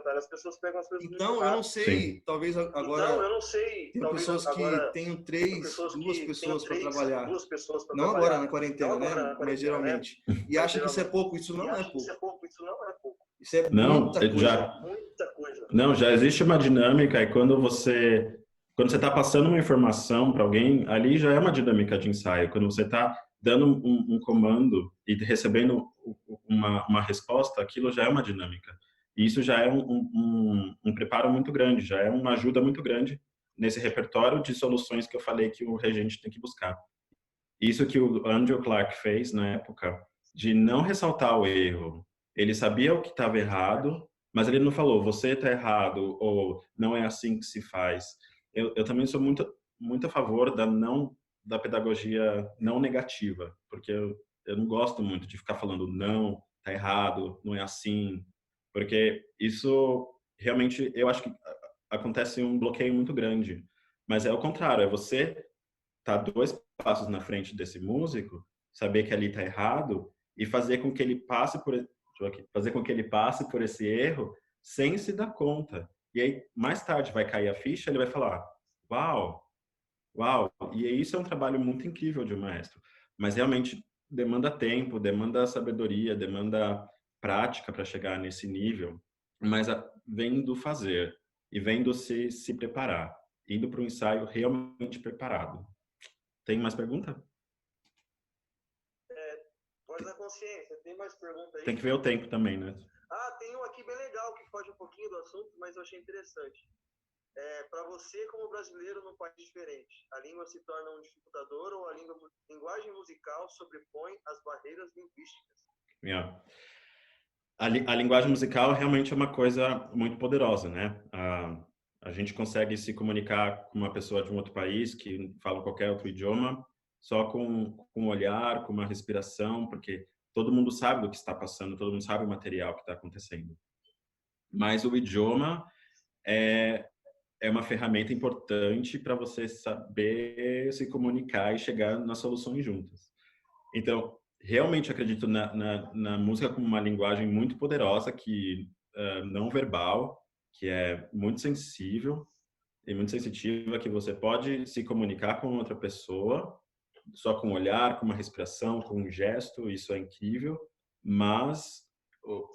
Speaker 3: Então, eu não sei,
Speaker 1: Sim.
Speaker 3: talvez agora tem pessoas que tenham 3, 2 pessoas para trabalhar. Não agora na quarentena, né? Mas geralmente. E acha que isso é pouco. Isso não é pouco. Isso é
Speaker 1: Não,
Speaker 3: muita coisa.
Speaker 1: Não, já existe uma dinâmica e quando você está passando uma informação para alguém, ali já é uma dinâmica de ensaio. Quando você está dando um comando e recebendo uma resposta, aquilo já é uma dinâmica. E isso já é um preparo muito grande, já é uma ajuda muito grande nesse repertório de soluções que eu falei que o regente tem que buscar. Isso que o Andrew Clark fez na época, de não ressaltar o erro. Ele sabia o que estava errado, mas ele não falou, você está errado, ou não é assim que se faz. Eu também sou muito a favor da pedagogia não negativa, porque eu não gosto muito de ficar falando não, está errado, não é assim, porque isso realmente, eu acho que acontece um bloqueio muito grande. Mas é o contrário, é você tá 2 passos na frente desse músico, saber que ali está errado e fazer com que ele passe por esse erro sem se dar conta. E aí mais tarde vai cair a ficha, ele vai falar: "Uau, uau". E isso é um trabalho muito incrível de um maestro, mas realmente demanda tempo, demanda sabedoria, demanda prática para chegar nesse nível, mas vem do fazer e vem do se preparar, indo para o ensaio realmente preparado. Tem mais pergunta?
Speaker 2: Voz da consciência, tem mais pergunta aí?
Speaker 1: Tem que ver o tempo também, né?
Speaker 2: Tem um aqui bem legal que foge um pouquinho do assunto, mas eu achei interessante. Para você, como brasileiro num país diferente, a língua se torna um dificultador ou a linguagem musical sobrepõe as barreiras linguísticas?
Speaker 1: Yeah. A linguagem musical realmente é uma coisa muito poderosa, né? A gente consegue se comunicar com uma pessoa de um outro país que fala qualquer outro idioma só com um olhar, com uma respiração, porque todo mundo sabe do que está passando, todo mundo sabe o material que está acontecendo. Mas o idioma é uma ferramenta importante para você saber se comunicar e chegar nas soluções juntas. Então, realmente acredito na música como uma linguagem muito poderosa, que não verbal, que é muito sensível e muito sensitiva, que você pode se comunicar com outra pessoa só com um olhar, com uma respiração, com um gesto, isso é incrível, mas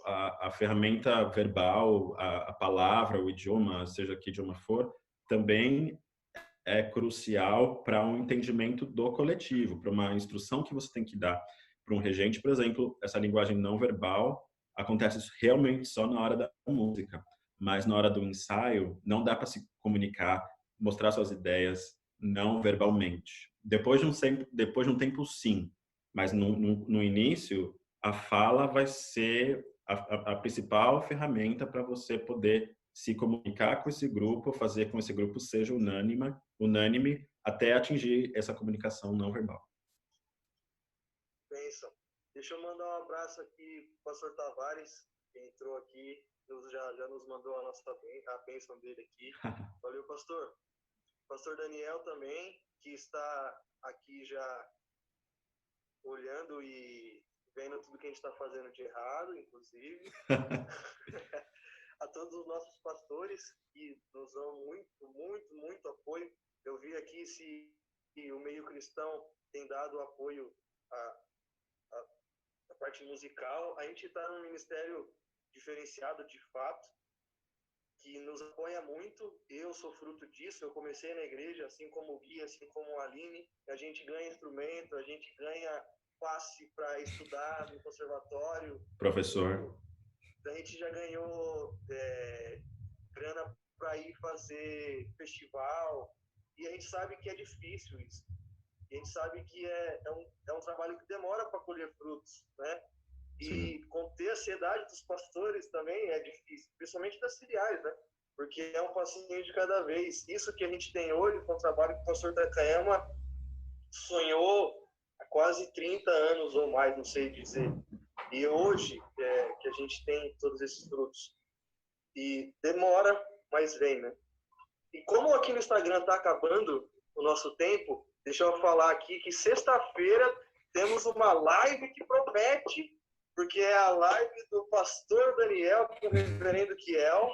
Speaker 1: a ferramenta verbal, a palavra, o idioma, seja que idioma for, também é crucial para um entendimento do coletivo, para uma instrução que você tem que dar para um regente, por exemplo, essa linguagem não verbal acontece realmente só na hora da música, mas na hora do ensaio não dá para se comunicar, mostrar suas ideias não verbalmente. Depois de um tempo sim, mas no início a fala vai ser a principal ferramenta para você poder se comunicar com esse grupo, fazer com que esse grupo seja unânime até atingir essa comunicação não verbal.
Speaker 2: Bênção. Deixa eu mandar um abraço aqui para o pastor Tavares, que entrou aqui, já nos mandou a bênção dele aqui. Valeu, pastor. Pastor Daniel também, que está aqui já olhando e vendo tudo que a gente está fazendo de errado, inclusive. A todos os nossos pastores que nos dão muito apoio. Eu vi aqui se o meio cristão tem dado apoio à parte musical. A gente está num ministério diferenciado de fato, que nos apoia muito. Eu sou fruto disso. Eu comecei na igreja, assim como o Gui, assim como a Aline. A gente ganha instrumento, a gente ganha passe para estudar no conservatório.
Speaker 1: Professor.
Speaker 2: A gente já ganhou grana para ir fazer festival. E a gente sabe que é difícil isso. E a gente sabe que é um trabalho que demora para colher frutos, né? E
Speaker 1: Sim.
Speaker 2: conter a ansiedade dos pastores também é difícil, principalmente das filiais, né? Porque é um passinho de cada vez. Isso que a gente tem hoje com o trabalho que o pastor Takayama sonhou há quase 30 anos ou mais, não sei dizer. E hoje que a gente tem todos esses frutos. E demora, mas vem, né? E como aqui no Instagram está acabando o nosso tempo, deixa eu falar aqui que sexta-feira temos uma live que promete, porque é a live do pastor Daniel com o reverendo Kiel,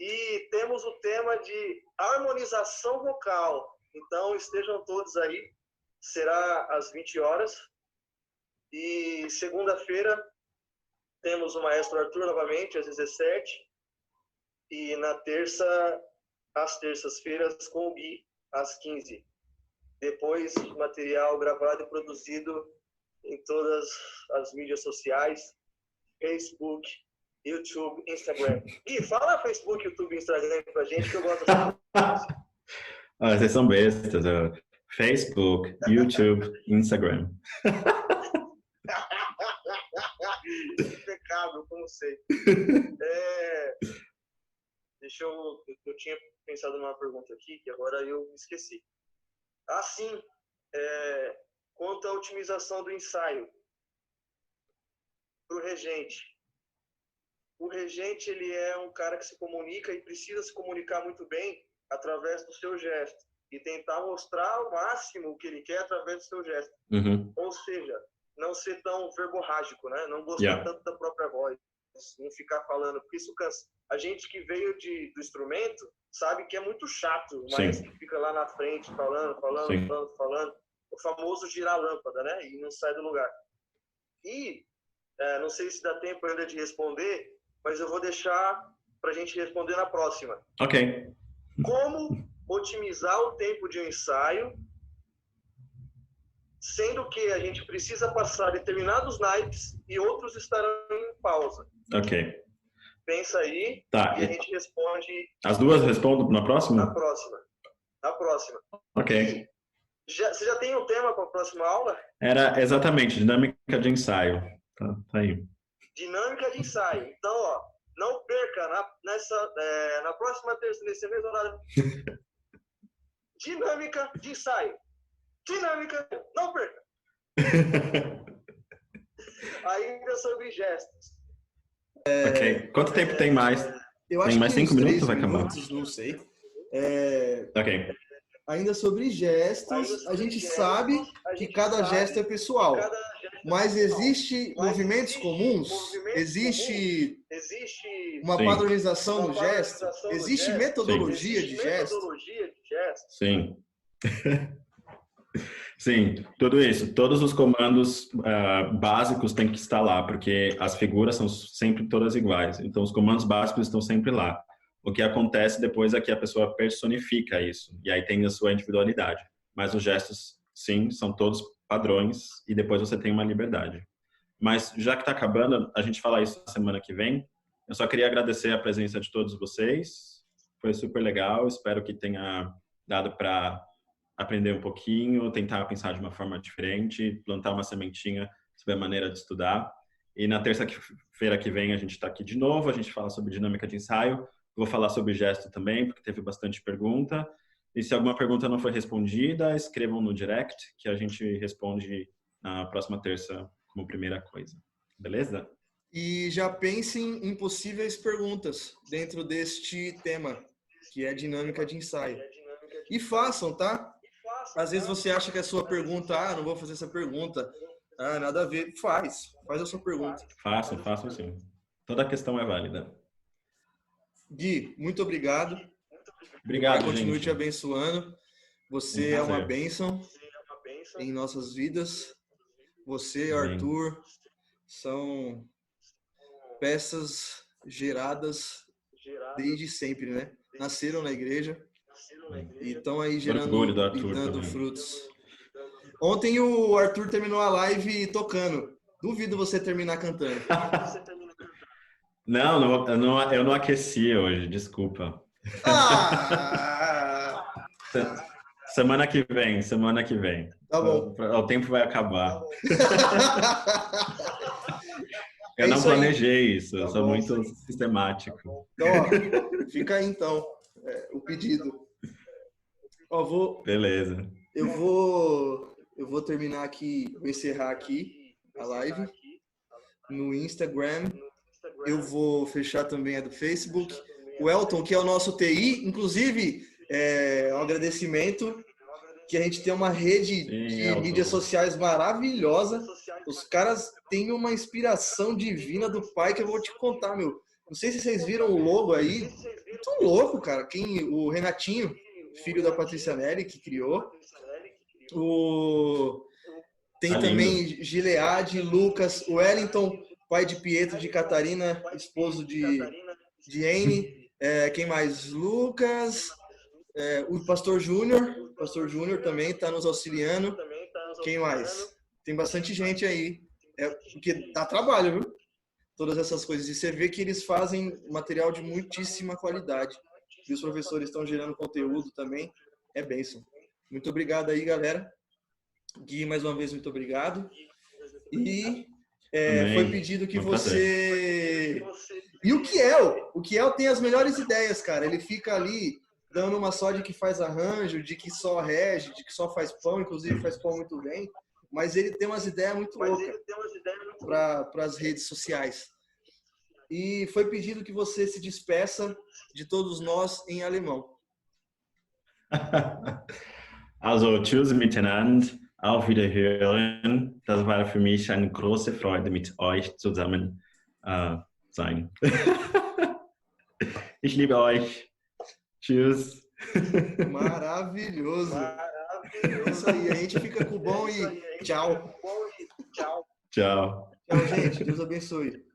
Speaker 2: e temos o tema de harmonização vocal. Então estejam todos aí, será às 20 horas. E segunda-feira temos o maestro Arthur novamente, às 17. E na terça, às terças-feiras, com o Gui, às 15. Depois, material gravado e produzido em todas as mídias sociais, Facebook, YouTube, Instagram. Gui, fala Facebook, YouTube e Instagram pra gente, que eu gosto assim.
Speaker 1: Vocês são bestas. Facebook, YouTube, Instagram.
Speaker 2: Impecável, como sei. Eu tinha pensado numa pergunta aqui, que agora eu me esqueci. Sim, quanto à otimização do ensaio para o regente. O regente, ele é um cara que se comunica e precisa se comunicar muito bem através do seu gesto e tentar mostrar ao máximo o que ele quer através do seu gesto.
Speaker 1: Uhum.
Speaker 2: Ou seja, não ser tão verborrágico, né? Não gostar tanto da própria voz, não ficar falando, porque isso cansa. A gente que veio do instrumento sabe que é muito chato, mas que fica lá na frente falando. O famoso girar a lâmpada, né? E não sai do lugar. E não sei se dá tempo ainda de responder, mas eu vou deixar para a gente responder na próxima.
Speaker 1: Ok.
Speaker 2: Como otimizar o tempo de um ensaio, sendo que a gente precisa passar determinados naipes e outros estarão em pausa.
Speaker 1: Ok.
Speaker 2: Pensa aí e a gente responde...
Speaker 1: As duas respondem na próxima?
Speaker 2: Na próxima.
Speaker 1: Ok.
Speaker 2: Você já tem um tema para a próxima aula?
Speaker 1: Era exatamente, dinâmica de ensaio. Tá aí.
Speaker 2: Dinâmica de ensaio. Então, ó, não perca na próxima terça, nesse mesmo horário. Dinâmica de ensaio. Dinâmica, não perca. Ainda sobre gestos.
Speaker 1: Ok. Quanto tempo tem mais?
Speaker 3: Eu
Speaker 1: tem
Speaker 3: acho
Speaker 1: mais
Speaker 3: que
Speaker 1: 5 minutos, vai acabar?
Speaker 3: Não sei.
Speaker 1: Ok.
Speaker 3: Ainda sobre gestos, a gente sabe que cada gesto é pessoal. Mas existe movimentos comuns? Existe uma padronização no gesto? Existe metodologia de gesto?
Speaker 1: Sim. Sim, tudo isso. Todos os comandos básicos têm que estar lá, porque as figuras são sempre todas iguais. Então, os comandos básicos estão sempre lá. O que acontece depois é que a pessoa personifica isso, e aí tem a sua individualidade. Mas os gestos, sim, são todos padrões, e depois você tem uma liberdade. Mas, já que está acabando, a gente fala isso na semana que vem. Eu só queria agradecer a presença de todos vocês. Foi super legal, espero que tenha dado para aprender um pouquinho, tentar pensar de uma forma diferente, plantar uma sementinha sobre a maneira de estudar. E na terça-feira que vem a gente está aqui de novo, a gente fala sobre dinâmica de ensaio. Vou falar sobre gesto também, porque teve bastante pergunta. E se alguma pergunta não foi respondida, escrevam no direct, que a gente responde na próxima terça como primeira coisa. Beleza?
Speaker 3: E já pensem em possíveis perguntas dentro deste tema, que é dinâmica de ensaio. E façam, tá? Às vezes você acha que a sua pergunta, não vou fazer essa pergunta, nada a ver. Faz a sua pergunta.
Speaker 1: Façam sim. Toda a questão é válida.
Speaker 3: Gui, muito obrigado.
Speaker 1: Obrigado, gente.
Speaker 3: Continue te abençoando. Você é uma bênção em nossas vidas. Você, Arthur, são peças geradas desde sempre, né? Nasceram na igreja e estão aí gerando e dando frutos. Ontem o Arthur terminou a live tocando. Duvido você terminar cantando.
Speaker 1: Eu não aqueci hoje, desculpa. Semana que vem.
Speaker 3: Tá bom.
Speaker 1: O tempo vai acabar. Eu não planejei isso, eu sou muito sistemático.
Speaker 3: Então, ó, fica aí então, o pedido.
Speaker 1: Beleza.
Speaker 3: Eu vou vou terminar aqui, vou encerrar aqui a live no Instagram. Eu vou fechar também a do Facebook. O Elton, que é o nosso TI, inclusive, um agradecimento que a gente tem uma rede de mídias sociais maravilhosa. Os caras têm uma inspiração divina do pai que eu vou te contar, meu. Não sei se vocês viram o logo aí. Muito louco, cara. O Renatinho, filho da Patrícia Neri, que criou. Tem também Gilead, Lucas, Wellington, pai de Pietro, de Catarina, esposo de Anne. Quem mais? Lucas, o Pastor Júnior também está nos auxiliando. Quem mais? Tem bastante gente aí, porque dá trabalho, viu? Todas essas coisas. E você vê que eles fazem material de muitíssima qualidade. E os professores estão gerando conteúdo também. É bênção. Muito obrigado aí, galera. Gui, mais uma vez, muito obrigado. E foi pedido que você... E o Kiel tem as melhores ideias, cara. Ele fica ali dando uma só de que faz arranjo, de que só rege, de que só faz pão, inclusive faz pão muito bem. Mas ele tem umas ideias muito loucas para as redes sociais. E foi pedido que você se despeça de todos nós em alemão.
Speaker 1: Also, tschüss miteinander, auf Wiederhören. Das war für mich eine große Freude, mit euch zusammen sein. Ich liebe euch. Tschüss.
Speaker 3: Maravilhoso. É isso aí, a gente fica com o bom e tchau.
Speaker 1: Tchau.
Speaker 3: Tchau, gente. Deus abençoe.